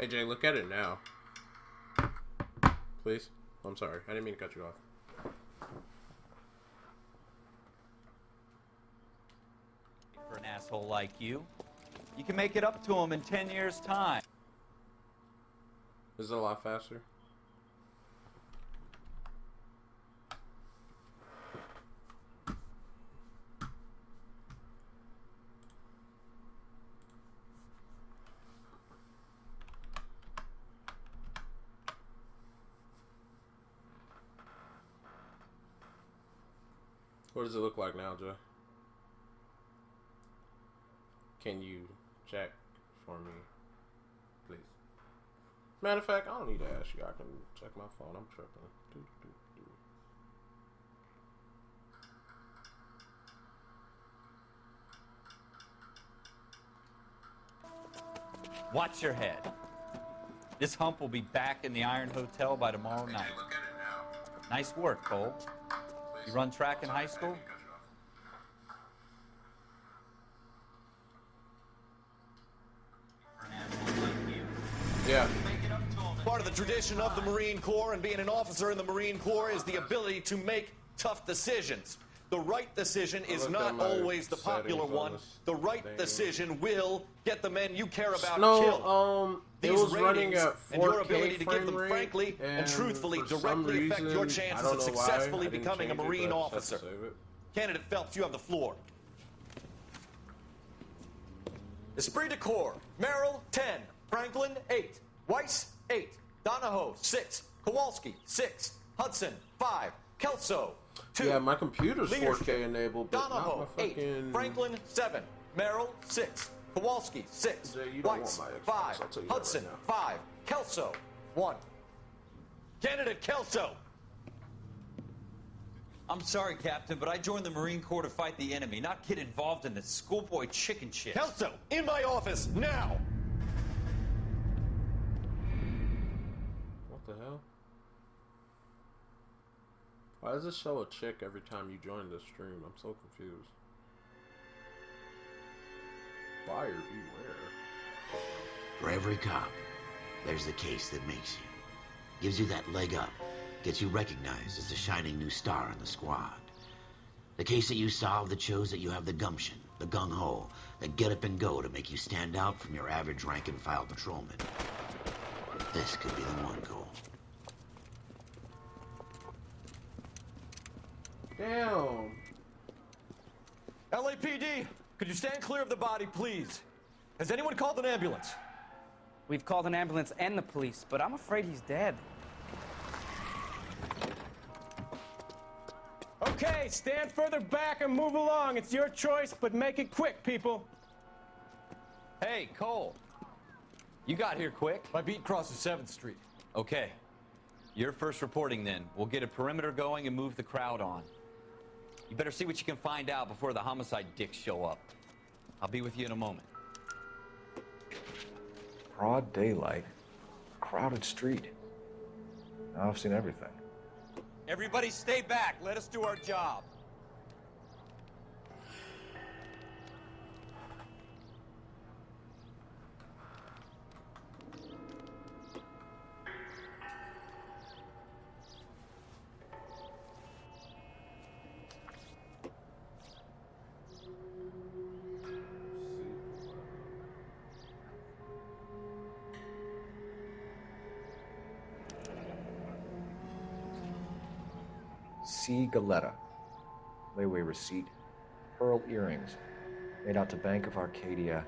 Hey Jay, look at it now. Please? I'm sorry. I didn't mean to cut you off. For an asshole like you, you can make it up to him in 10 years' time. Is it a lot faster? What does it look like now, Joe? Can you check for me, please? Matter of fact, I don't need to ask you. I can check my phone. I'm tripping. Watch your head. This hump will be back in the Iron Hotel by tomorrow night. Look at it now. Nice work, Cole. You run track in high school? Yeah. Part of the tradition of the Marine Corps and being an officer in the Marine Corps is the ability to make tough decisions. The right decision is not always the popular one. The right decision will get the men you care about killed. It was running at 4K and your ability to give them frame frankly rate, and truthfully directly affect your chances of successfully becoming a Marine officer. Candidate Phelps, you have the floor. Esprit de Corps, Merrill, 10. Franklin, 8. Weiss, 8. Donahoe, 6. Kowalski, 6. Hudson, 5. Kelso, 2. Yeah, my computer's Leadership. 4K enabled, but Donahoe, not my fucking... 8. Franklin, 7. Merrill, 6. Kowalski, 6. Jay, you don't Weiss, want my Xbox, 5. I'll tell you that Hudson, right 5. Kelso, 1. Candidate Kelso. I'm sorry, Captain, but I joined the Marine Corps to fight the enemy, not get involved in this schoolboy chicken shit. Kelso, in my office, now! What the hell? Why does it show a chick every time you join this stream? I'm so confused. Buyer beware. For every cop, there's the case that makes you. Gives you that leg up. Gets you recognized as the shining new star in the squad. The case that you solve that shows that you have the gumption, the gung-ho, the get up and go to make you stand out from your average rank-and-file patrolman. This could be the one, Cole. Damn. LAPD, could you stand clear of the body, please? Has anyone called an ambulance? We've called an ambulance and the police, but I'm afraid he's dead. Okay, stand further back and move along. It's your choice, but make it quick, people. Hey, Cole. You got here quick. My beat crosses 7th Street. Okay. You're first reporting then. We'll get a perimeter going and move the crowd on. You better see what you can find out before the homicide dicks show up. I'll be with you in a moment. Broad daylight, crowded street. Now I've seen everything. Everybody stay back. Let us do our job. C. Galetta. Layaway receipt. Pearl earrings. Made out to Bank of Arcadia.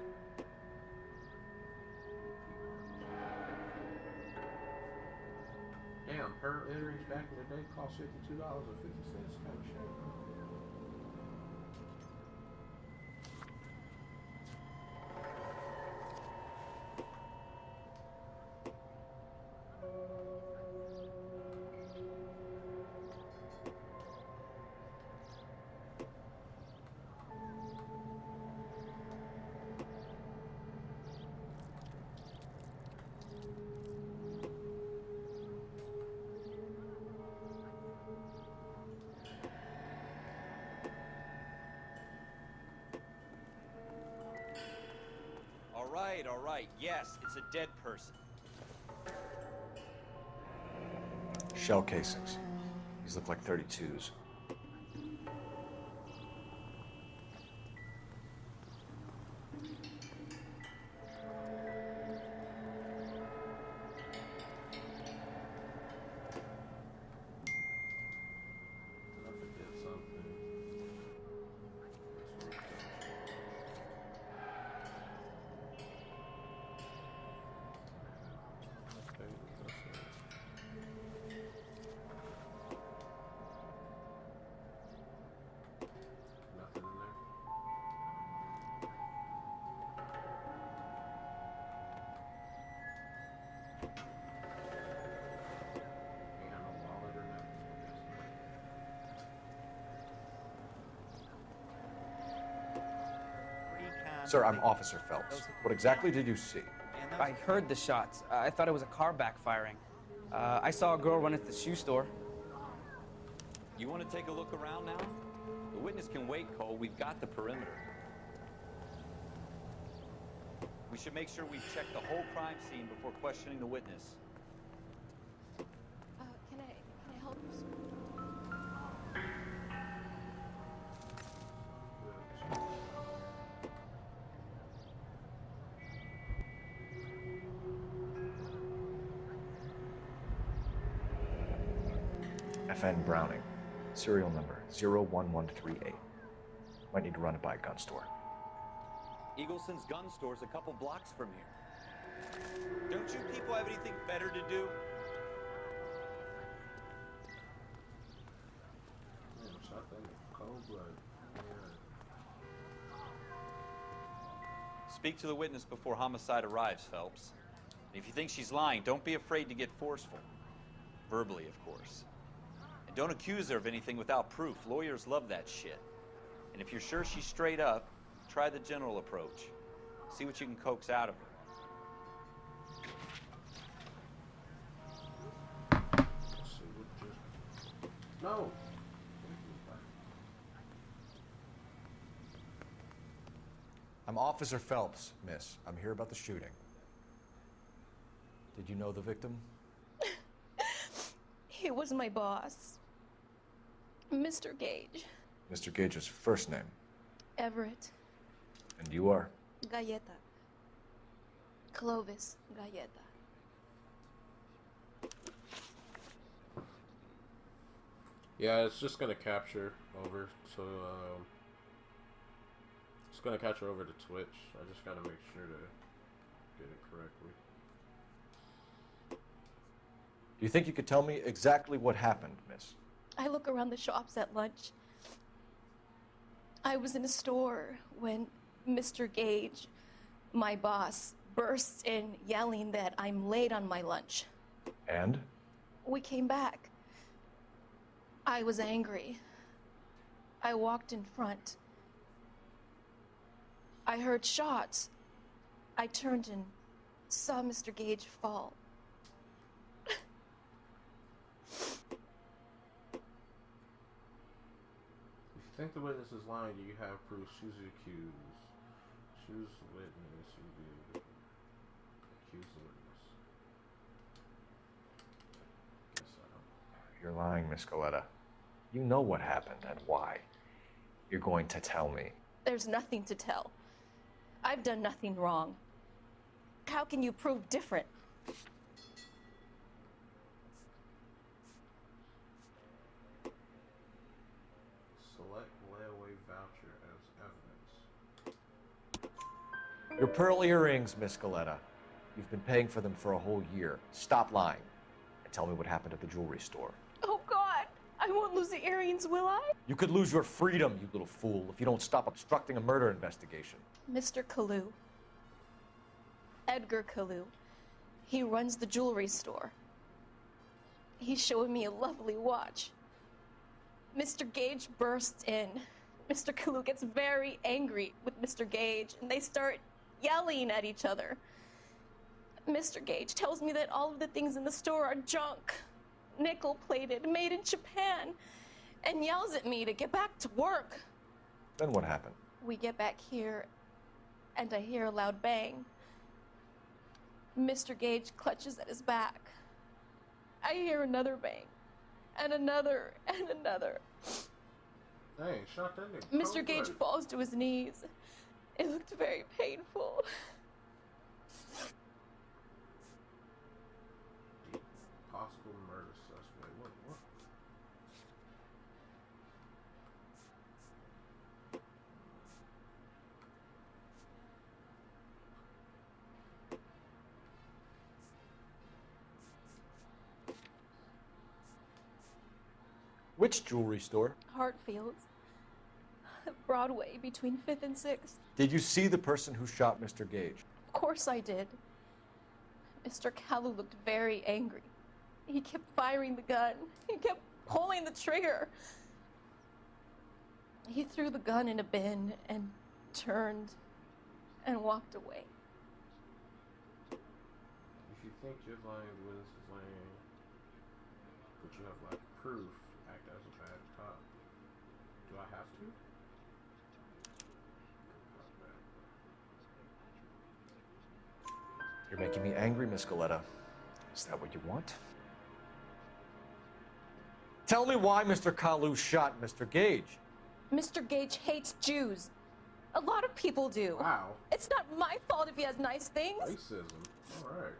Damn, pearl earrings back in the day cost $52.50 kind of shit. right, all right. Yes, it's a dead person. Shell casings. These look like 32s. Sir, I'm Officer Phelps. What exactly did you see? I heard the shots. I thought it was a car backfiring. I saw a girl run into the shoe store. You want to take a look around now? The witness can wait, Cole. We've got the perimeter. We should make sure we've checked the whole crime scene before questioning the witness. Can I help you, sir? FN Browning. Serial number 01138. Might need to run it by a gun store. Eagleson's gun store's a couple blocks from here. Don't you people have anything better to do? Speak to the witness before homicide arrives, Phelps. And if you think she's lying, don't be afraid to get forceful. Verbally, of course. And don't accuse her of anything without proof. Lawyers love that shit. And if you're sure she's straight up, try the general approach. See what you can coax out of her. No. I'm Officer Phelps, miss. I'm here about the shooting. Did you know the victim? He was my boss, Mr. Gage. Mr. Gage's first name. Everett. And you are? Galleta. Clovis Galleta. Yeah, it's just gonna capture over, so it's gonna capture over to Twitch. I just gotta make sure to get it correctly. Do you think you could tell me exactly what happened, miss? I look around the shops at lunch. I was in a store when Mr. Gage, my boss, bursts in yelling that I'm late on my lunch. And? We came back. I was angry. I walked in front. I heard shots. I turned and saw Mr. Gage fall. If you think the witness is lying, do you have proof? She's the accused. Choose the witness. You accuse the witness. Guess I don't. You're lying, Miss Galleta. You know what happened and why. You're going to tell me. There's nothing to tell. I've done nothing wrong. How can you prove different? Select layaway voucher as evidence. Your pearl earrings, Miss Galleta. You've been paying for them for a whole year. Stop lying and tell me what happened at the jewelry store. Oh, God! I won't lose the earrings, will I? You could lose your freedom, you little fool, if you don't stop obstructing a murder investigation. Mr. Kalu. Edgar Kalu. He runs the jewelry store. He's showing me a lovely watch. Mr. Gage bursts in. Mr. Kalu gets very angry with Mr. Gage, and they start yelling at each other. Mr. Gage tells me that all of the things in the store are junk, nickel-plated, made in Japan, and yells at me to get back to work. Then what happened? We get back here, and I hear a loud bang. Mr. Gage clutches at his back. I hear another bang, and another, and another. Dang, shot that nigga. Mr. Gage falls to his knees. It looked very painful. Possible murder suspect. What? Which jewelry store? Hartfield's. Broadway, between 5th and 6th. Did you see the person who shot Mr. Gage? Of course I did. Mr. Kalu looked very angry. He kept firing the gun. He kept pulling the trigger. He threw the gun in a bin and turned and walked away. If you think you're lying, the witness is lying, but you have like proof, act as a bad cop. Do I have to? You're making me angry, Miss Galetta. Is that what you want? Tell me why Mr. Kalu shot Mr. Gage. Mr. Gage hates Jews. A lot of people do. Wow. It's not my fault if he has nice things. Racism. Alright.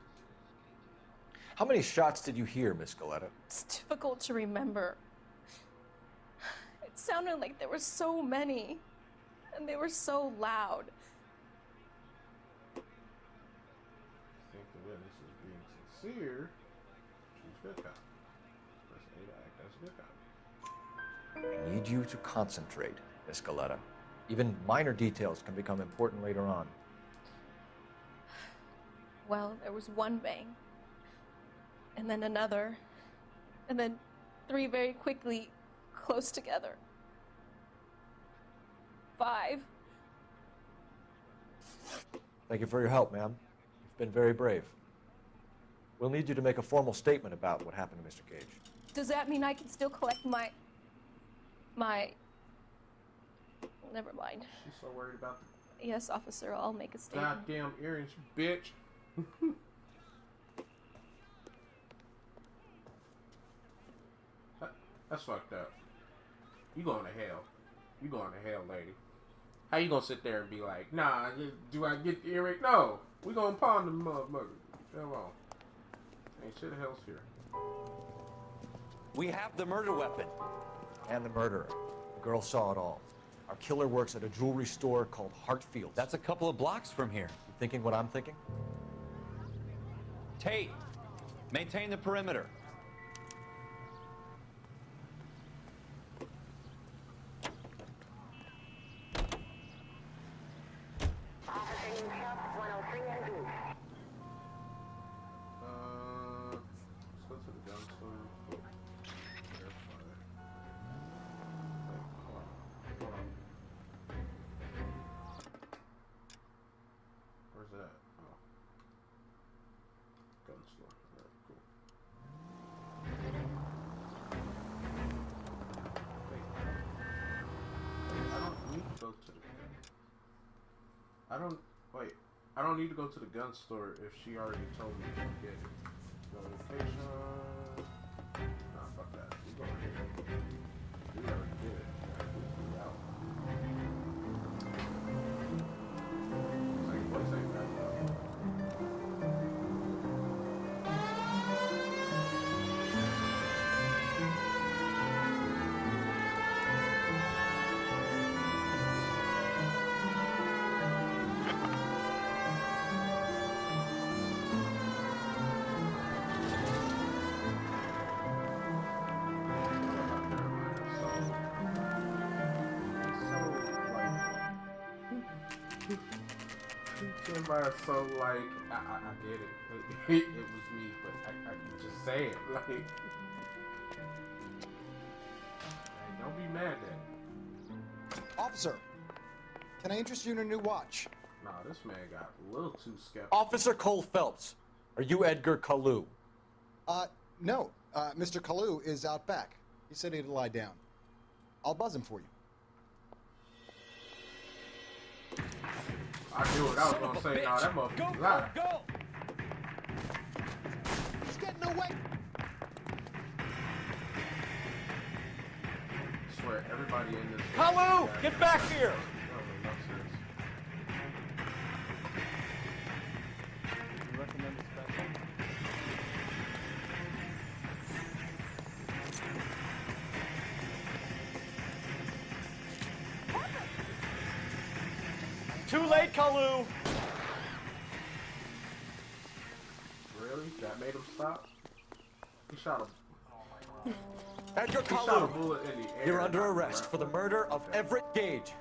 How many shots did you hear, Miss Galetta? It's difficult to remember. It sounded like there were so many, and they were so loud. Think the witness is being sincere. She's a good cop. Press A to act as a good cop. I need you to concentrate, Miss Galetta. Even minor details can become important later on. Well, there was one bang, and then another, and then 3 very quickly, close together. 5. Thank you for your help, ma'am. You've been very brave. We'll need you to make a formal statement about what happened to Mr. Gage. Does that mean I can still collect my... Never mind. She's so worried about the Yes, officer, I'll make a statement. goddamn earrings, you bitch. That's fucked up. You going to hell. You going to hell, lady. How you gonna sit there and be like, nah, do I get the earring? No. We gonna pawn the motherfucker. Hell on. Ain't shit else here. We have the murder weapon. And the murderer. The girl saw it all. Our killer works at a jewelry store called Hartfield's. That's a couple of blocks from here. You thinking what I'm thinking? Tate, maintain the perimeter. Let's go to the gun store. Cool. Verify. Wait, hold on. Where's that? Oh. Gun store. Alright, cool. Wait. I don't need to go to the gun. I don't need to go to the gun store if she already told me to get it. Notification. Nah, fuck that. We going here. We already did it. We out. Same place ain't that though. So like I get it. It was me, but I can just say it. Like, hey, don't be mad at me. Officer, can I interest you in a new watch? Nah, this man got a little too skeptical. Officer Cole Phelps, are you Edgar Kalu? No. Mr. Kalu is out back. He said he'd lie down. I'll buzz him for you. I knew it. I was gonna say, nah, that motherfucker's lying. Go! No way! I swear, everybody in this. Kalu, get back here! You recommend a special? Too late, Kalu! Really? That made him stop? He shot him. Edgar He shot a Kalu, bullet in the air. you're under arrest for the murder of Everett Gage.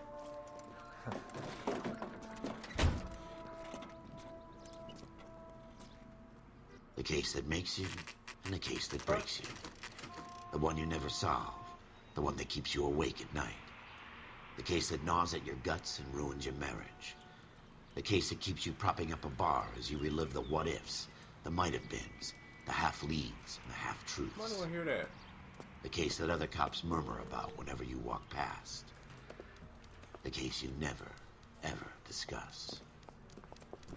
The case that makes you, and the case that breaks you. The one you never solve, the one that keeps you awake at night. The case that gnaws at your guts and ruins your marriage. The case that keeps you propping up a bar as you relive the what-ifs, the might-have-beens, the half-leads, and the half-truths. I don't want to hear that. The case that other cops murmur about whenever you walk past. The case you never, ever discuss.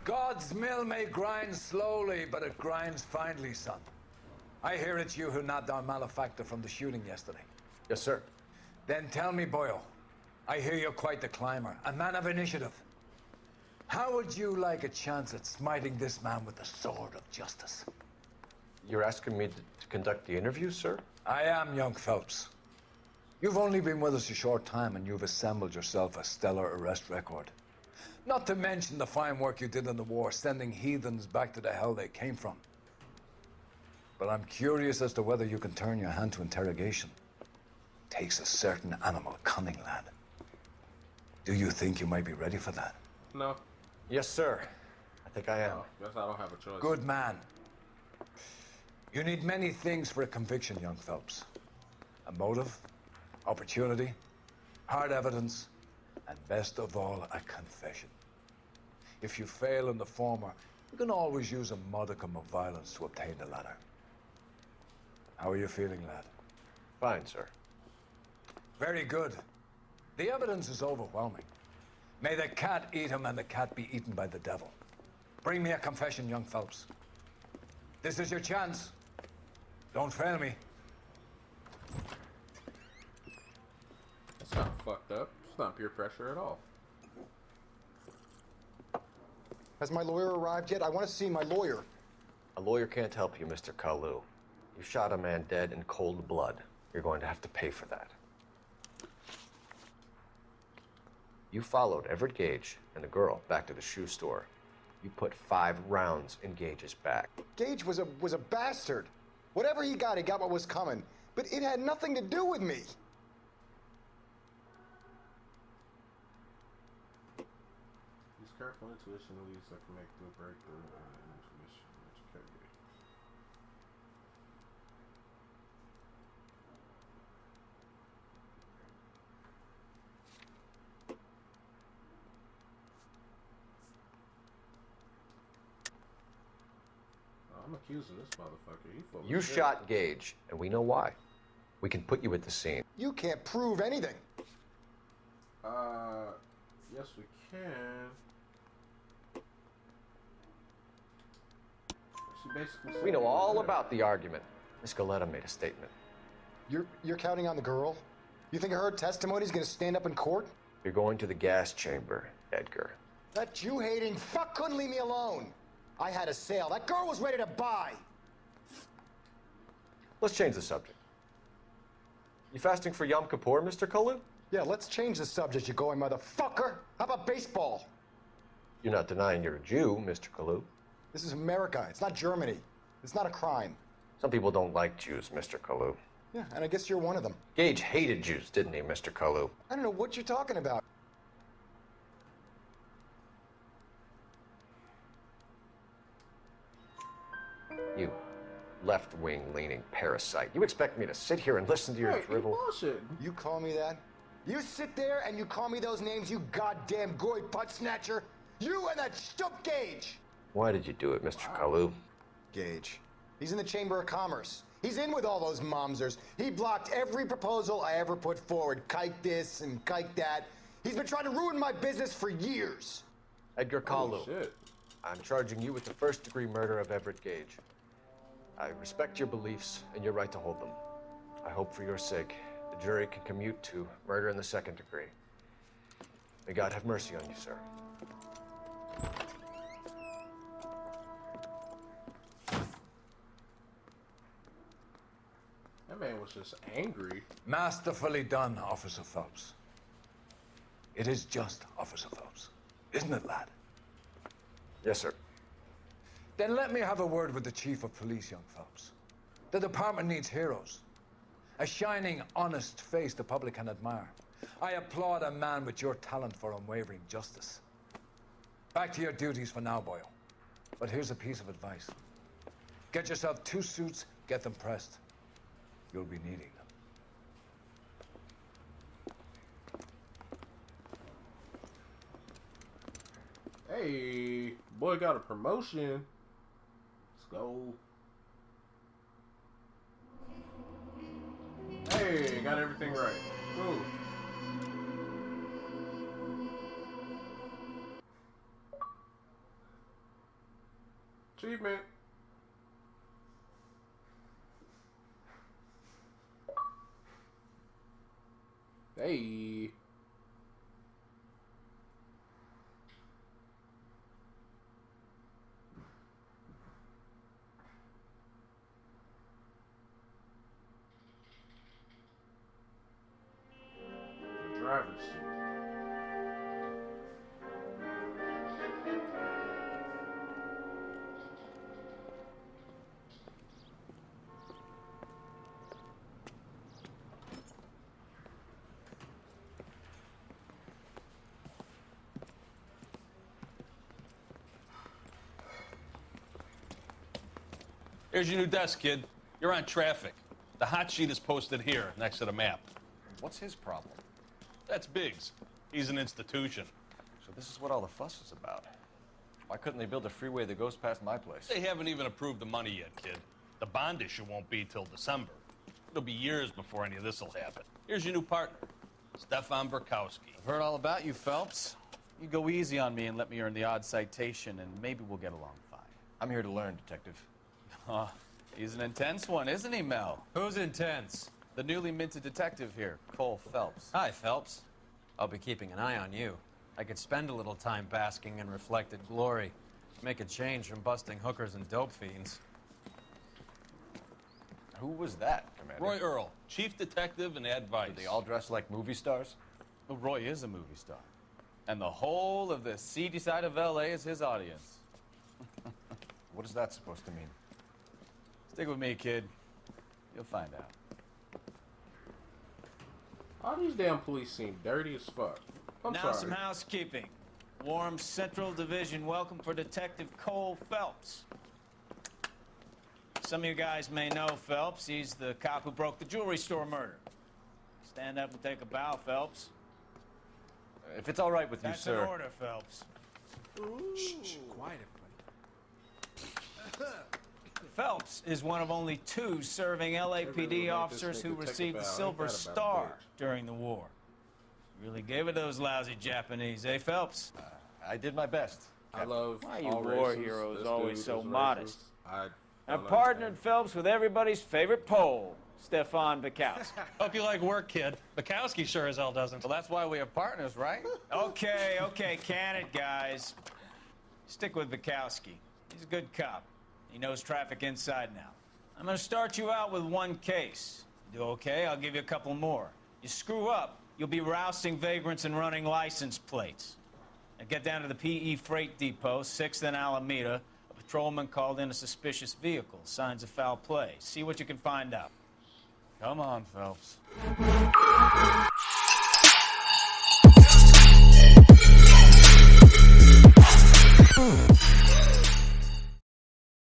God's mill may grind slowly, but it grinds finely, son. I hear it's you who nabbed our malefactor from the shooting yesterday. Yes, sir. Then tell me, Boyle, I hear you're quite the climber, a man of initiative. How would you like a chance at smiting this man with the sword of justice? You're asking me to conduct the interview, sir? I am, young Phelps. You've only been with us a short time, and you've assembled yourself a stellar arrest record. Not to mention the fine work you did in the war, sending heathens back to the hell they came from. But I'm curious as to whether you can turn your hand to interrogation. Takes a certain animal cunning, lad. Do you think you might be ready for that? No. Yes, sir. I think I am. No. Guess I don't have a choice. Good man. You need many things for a conviction, young Phelps. A motive, opportunity, hard evidence, and best of all, a confession. If you fail in the former, you can always use a modicum of violence to obtain the latter. How are you feeling, lad? Fine, sir. Very good. The evidence is overwhelming. May the cat eat him and the cat be eaten by the devil. Bring me a confession, young Phelps. This is your chance. Don't fail me. That's not fucked up. It's not peer pressure at all. Has my lawyer arrived yet? I want to see my lawyer. A lawyer can't help you, Mr. Kalu. You shot a man dead in cold blood. You're going to have to pay for that. You followed Everett Gage and the girl back to the shoe store. You put 5 rounds in Gage's back. Gage was a bastard. Whatever he got what was coming. But it had nothing to do with me. Use careful intuition leads that can make the breakthrough and intuition. Okay. I'm accusing this motherfucker. He full of You shit. shot Gage, and we know why. We can put you at the scene. You can't prove anything. Yes we can. She basically said We know he was all there. about the argument. Miss Galetta made a statement. You're counting on the girl? You think her testimony is going to stand up in court? You're going to the gas chamber, Edgar. That Jew-hating fuck couldn't leave me alone. I had a sale. That girl was ready to buy. Let's change the subject. You fasting for Yom Kippur, Mr. Kalu? Yeah, let's change the subject, you going motherfucker. How about baseball? You're not denying you're a Jew, Mr. Kalu. This is America. It's not Germany. It's not a crime. Some people don't like Jews, Mr. Kalu. Yeah, and I guess you're one of them. Gage hated Jews, didn't he, Mr. Kalu? I don't know what you're talking about. You left-wing leaning parasite. You expect me to sit here and listen to your Hey, drivel? bullshit. You call me that? You sit there and you call me those names, you goddamn goy butt snatcher? You and that stup Gage! Why did you do it, Mr. Kalu? Gage. He's in the Chamber of Commerce. He's in with all those momsers. He blocked every proposal I ever put forward. Kike this and kike that. He's been trying to ruin my business for years. Edgar Holy Kalu. shit. I'm charging you with the first-degree murder of Everett Gage. I respect your beliefs and your right to hold them. I hope for your sake the jury can commute to murder in the second degree. May God have mercy on you, sir. That man was just angry. Masterfully done, Officer Phelps. It is just, Officer Phelps. Isn't it, lad? Yes, sir. Then let me have a word with the Chief of Police, young Phelps. The department needs heroes. A shining, honest face the public can admire. I applaud a man with your talent for unwavering justice. Back to your duties for now, boyo. But here's a piece of advice. Get yourself 2 suits, get them pressed. You'll be needing them. Hey, boy got a promotion. Let's go. Hey, got everything right. Cool. Achievement. Hey. The driver's seat. Here's your new desk, kid. You're on traffic. The hot sheet is posted here, next to the map. What's his problem? That's Biggs. He's an institution. So this is what all the fuss is about. Why couldn't they build a freeway that goes past my place? They haven't even approved the money yet, kid. The bond issue won't be till December. It'll be years before any of this will happen. Here's your new partner, Stefan Burkowski. I've heard all about you, Phelps. You go easy on me and let me earn the odd citation, and maybe we'll get along fine. I'm here to learn, Detective. He's an intense one, isn't he, Mel? Who's intense? The newly minted detective here, Cole Phelps. Hi, Phelps. I'll be keeping an eye on you. I could spend a little time basking in reflected glory. Make a change from busting hookers and dope fiends. Who was that, Commander? Roy Earl, chief detective and advice. Do they all dress like movie stars? Well, Roy is a movie star. And the whole of the seedy side of L.A. is his audience. What is that supposed to mean? Stick with me, kid. You'll find out. All these damn police seem dirty as fuck. I'm now sorry. some housekeeping. Warm Central Division welcome for Detective Cole Phelps. Some of you guys may know Phelps. He's the cop who broke the jewelry store murder. Stand up and take a bow, Phelps. If it's all right with you, sir. That's an order, Phelps. Shh, quiet, everybody. Phelps is one of only 2 serving LAPD officers who received the Silver Star during the war. Really gave it those lousy Japanese, eh, Phelps? I did my best. I love Why are you all war races. heroes This always dude so is modest? racist. I partnered Phelps with everybody's favorite Pole, Stefan Bukowski. Hope you like work, kid. Bukowski sure as hell doesn't. Well, that's why we have partners, right? Okay, can it, guys. Stick with Bukowski. He's a good cop. He knows traffic inside and out. I'm gonna start you out with 1 case. You do okay, I'll give you a couple more. You screw up, you'll be rousting vagrants and running license plates. Now get down to the PE Freight Depot, 6th and Alameda. A patrolman called in a suspicious vehicle. Signs of foul play. See what you can find out. Come on, Phelps.